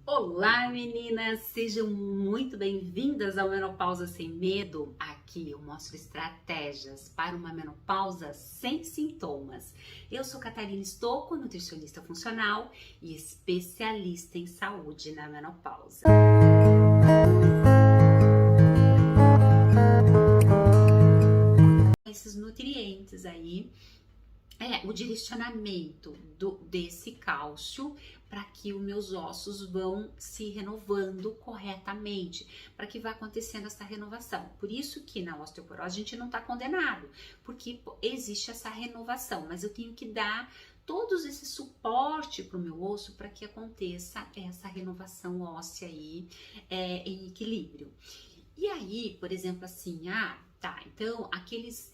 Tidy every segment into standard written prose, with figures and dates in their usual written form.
Olá meninas, sejam muito bem-vindas ao Menopausa Sem Medo. Aqui eu mostro estratégias para uma menopausa sem sintomas. Eu sou Catarina Stocco, nutricionista funcional e especialista em saúde na menopausa. Esses nutrientes aí, o direcionamento desse cálcio para que os meus ossos vão se renovando corretamente, para que vá acontecendo essa renovação. Por isso que na osteoporose a gente não está condenado, porque existe essa renovação, mas eu tenho que dar todos esse suporte para o meu osso para que aconteça essa renovação óssea aí em equilíbrio. E aí, por exemplo, assim, então aqueles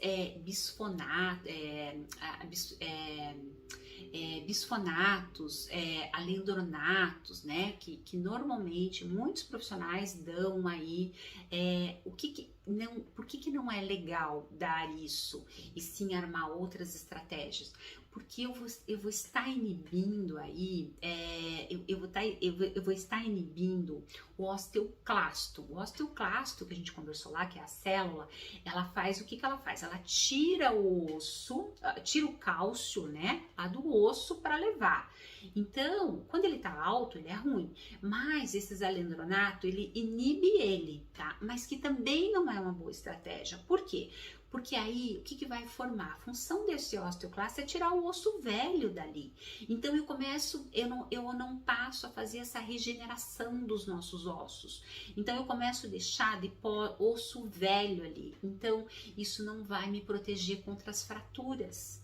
bisfonatos, alendronatos, né, que normalmente muitos profissionais dão aí, por que não é legal dar isso e sim armar outras estratégias? Porque eu vou estar inibindo aí, eu vou estar inibindo o osteoclasto. O osteoclasto que a gente conversou lá, que é a célula, ela faz o que ela faz? Ela tira o osso, tira o cálcio, né, lá do osso para levar. Então, quando ele tá alto, ele é ruim, mas esses alendronato, ele inibe ele, tá? Mas que também não é uma boa estratégia. Por quê? Porque aí, o que vai formar? A função desse osteoclasto é tirar o osso velho dali. Então, eu não passo a fazer essa regeneração dos nossos ossos. Então, eu começo a deixar de pôr osso velho ali. Então, isso não vai me proteger contra as fraturas.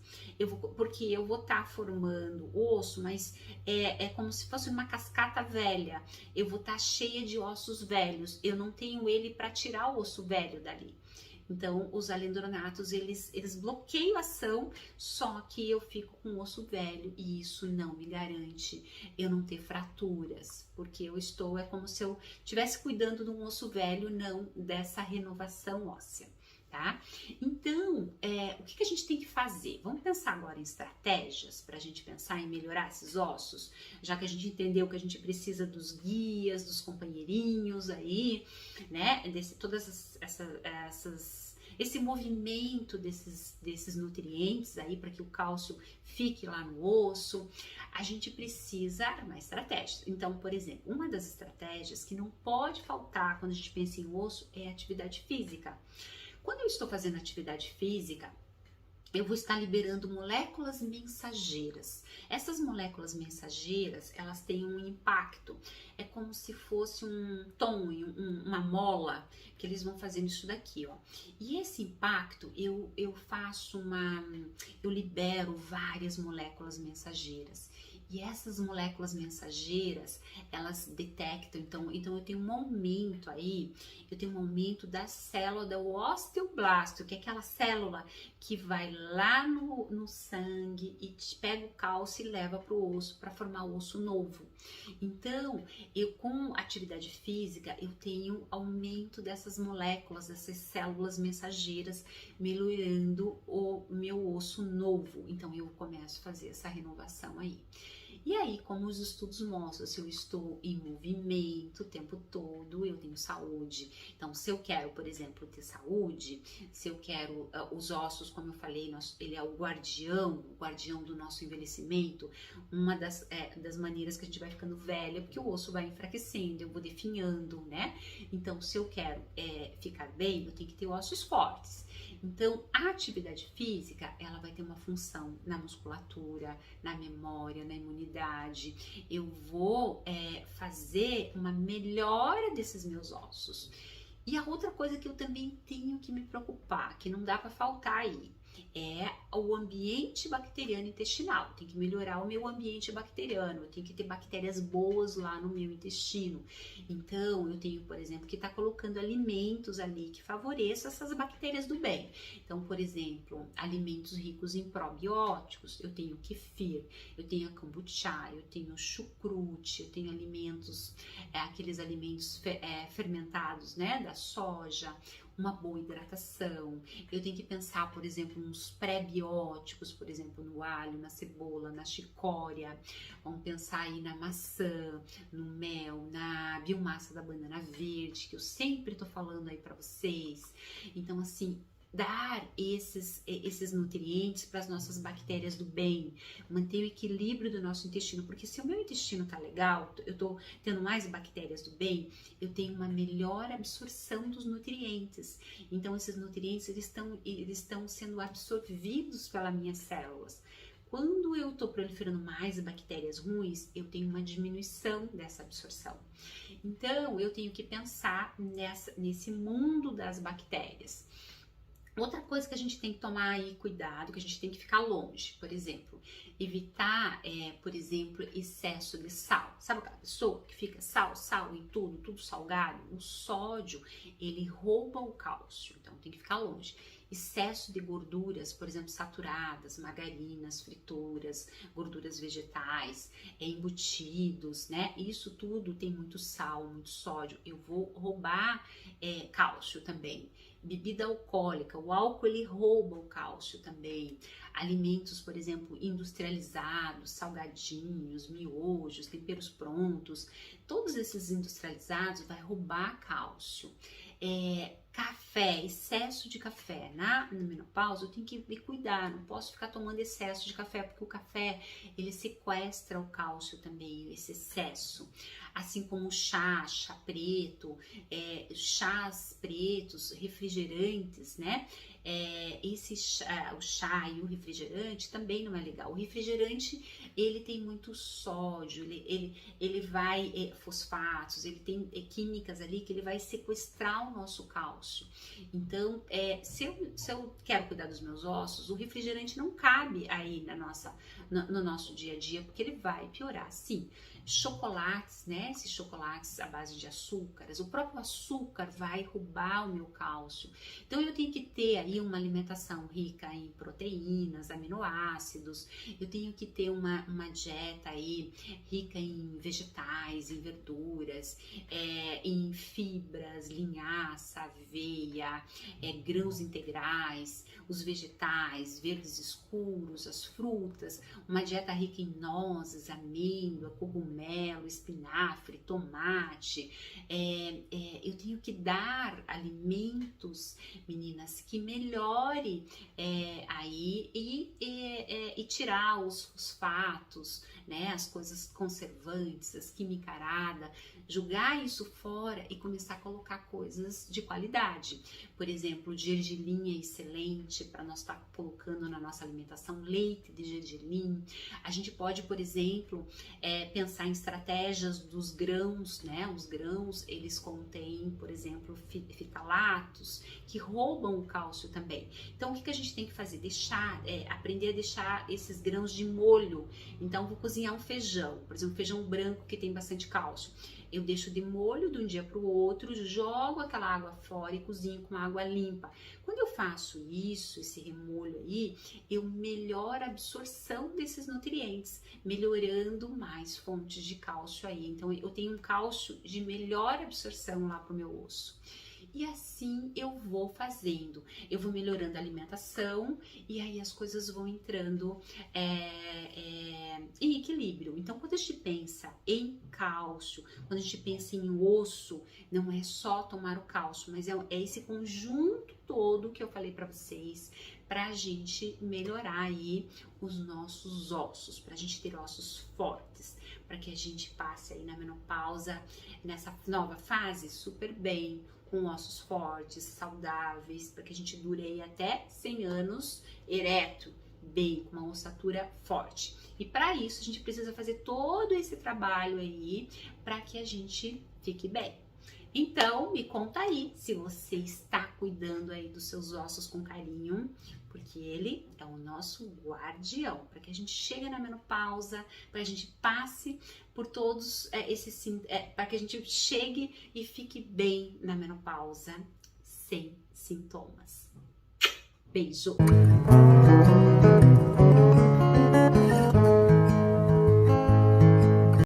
Porque eu vou estar formando osso, mas é como se fosse uma cascata velha. Eu vou estar cheia de ossos velhos. Eu não tenho ele para tirar o osso velho dali. Então, os alendronatos, eles bloqueiam a ação, só que eu fico com o osso velho e isso não me garante eu não ter fraturas, porque é como se eu estivesse cuidando de um osso velho, não dessa renovação óssea, tá? Então, o que a gente tem que fazer? Vamos pensar agora em estratégias para a gente pensar em melhorar esses ossos, já que a gente entendeu que a gente precisa dos guias, dos companheirinhos aí, né? Esse movimento desses nutrientes aí para que o cálcio fique lá no osso, a gente precisa armar estratégias. Então, por exemplo, uma das estratégias que não pode faltar quando a gente pensa em osso é a atividade física. Quando eu estou fazendo atividade física, eu vou estar liberando moléculas mensageiras. Essas moléculas mensageiras, elas têm um impacto. É como se fosse um tom, uma mola, que eles vão fazendo isso daqui, ó. E esse impacto, eu libero várias moléculas mensageiras. E essas moléculas mensageiras, elas detectam, então eu tenho um aumento aí, da célula do osteoblasto, que é aquela célula que vai lá no sangue e pega o cálcio e leva para o osso, para formar o osso novo. Então, com atividade física, eu tenho aumento dessas moléculas, dessas células mensageiras, melhorando o meu osso novo. Então, eu começo a fazer essa renovação aí. E aí, como os estudos mostram, se eu estou em movimento o tempo todo, eu tenho saúde. Então, se eu quero, por exemplo, ter saúde, se eu quero os ossos, como eu falei, ele é o guardião do nosso envelhecimento. Uma das maneiras que a gente vai ficando velha, porque o osso vai enfraquecendo, eu vou definhando, né? Então, se eu quero ficar bem, eu tenho que ter ossos fortes. Então, a atividade física, ela vai ter uma função na musculatura, na memória, na imunidade. Eu vou fazer uma melhora desses meus ossos. E a outra coisa que eu também tenho que me preocupar, que não dá para faltar aí, é o ambiente bacteriano intestinal. Tem que melhorar o meu ambiente bacteriano, eu tenho que ter bactérias boas lá no meu intestino. Então, eu tenho, por exemplo, que estar colocando alimentos ali que favoreçam essas bactérias do bem. Então, por exemplo, alimentos ricos em probióticos, eu tenho kefir, eu tenho a kombucha, eu tenho chucrute, eu tenho alimentos, aqueles alimentos fermentados, né, da soja, uma boa hidratação. Eu tenho que pensar, por exemplo, nos pré-bióticos, por exemplo, no alho, na cebola, na chicória. Vamos pensar aí na maçã, no mel, na biomassa da banana verde, que eu sempre tô falando aí para vocês. Então, assim, dar esses nutrientes para as nossas bactérias do bem, manter o equilíbrio do nosso intestino, porque se o meu intestino tá legal, eu tô tendo mais bactérias do bem, eu tenho uma melhor absorção dos nutrientes. Então esses nutrientes eles estão sendo absorvidos pelas minhas células. Quando eu estou proliferando mais bactérias ruins, eu tenho uma diminuição dessa absorção. Então eu tenho que pensar nesse mundo das bactérias. Outra coisa que a gente tem que tomar aí cuidado, que a gente tem que ficar longe, por exemplo, evitar, por exemplo, excesso de sal. Sabe aquela pessoa que fica sal em tudo salgado? O sódio, ele rouba o cálcio, então tem que ficar longe. Excesso de gorduras, por exemplo, saturadas, margarinas, frituras, gorduras vegetais, embutidos, né? Isso tudo tem muito sal, muito sódio. Eu vou roubar cálcio também. Bebida alcoólica, o álcool ele rouba o cálcio também. Alimentos, por exemplo, industrializados, salgadinhos, miojos, temperos prontos, todos esses industrializados vai roubar cálcio. Café, excesso de café na menopausa, eu tenho que me cuidar, não posso ficar tomando excesso de café, porque o café ele sequestra o cálcio também, esse excesso. Assim como o chá preto, chás pretos, refrigerantes, né? O chá e o refrigerante também não é legal. O refrigerante, ele tem muito sódio, ele vai, fosfatos, ele tem químicas ali que ele vai sequestrar o nosso cálcio. Então, se eu quero cuidar dos meus ossos, o refrigerante não cabe aí no nosso dia a dia, porque ele vai piorar, sim. Chocolates, né? Esses chocolates à base de açúcares, o próprio açúcar vai roubar o meu cálcio. Então eu tenho que ter aí uma alimentação rica em proteínas, aminoácidos, eu tenho que ter uma dieta aí rica em vegetais, em verduras, em fibras, linhaça, aveia, grãos integrais, os vegetais, verdes escuros, as frutas, uma dieta rica em nozes, amêndoa, cogumelo, espinafre, tomate. Eu tenho que dar alimentos, meninas, que melhore aí e tirar os fosfatos, né, as coisas conservantes, as quimicaradas, jogar isso fora e começar a colocar coisas de qualidade. Por exemplo, gergelim é excelente para nós estar colocando na nossa alimentação, leite de gergelim. A gente pode, por exemplo, pensar em estratégias dos grãos, né? Os grãos, eles contêm, por exemplo, fitalatos, que roubam o cálcio também. Então, o que a gente tem que fazer? Aprender a deixar esses grãos de molho. Então, vou cozinhar um feijão, por exemplo, feijão branco que tem bastante cálcio. Eu deixo de molho de um dia para o outro, jogo aquela água fora e cozinho com água limpa. Quando eu faço isso, esse remolho aí, eu melhoro a absorção desses nutrientes, melhorando mais fontes de cálcio aí. Então, eu tenho um cálcio de melhor absorção lá para o meu osso. E assim eu vou fazendo, eu vou melhorando a alimentação e aí as coisas vão entrando em equilíbrio. Então, quando a gente pensa em cálcio, quando a gente pensa em osso, não é só tomar o cálcio, mas é esse conjunto todo que eu falei para vocês, para a gente melhorar aí os nossos ossos, para a gente ter ossos fortes, para que a gente passe aí na menopausa, nessa nova fase, super bem, com ossos fortes, saudáveis, para que a gente dure aí até 100 anos ereto, bem, com uma ossatura forte. E para isso a gente precisa fazer todo esse trabalho aí para que a gente fique bem. Então, me conta aí se você está cuidando aí dos seus ossos com carinho, porque ele é o nosso guardião, para que a gente chegue na menopausa, para que a gente passe por todos para que a gente chegue e fique bem na menopausa, sem sintomas. Beijo!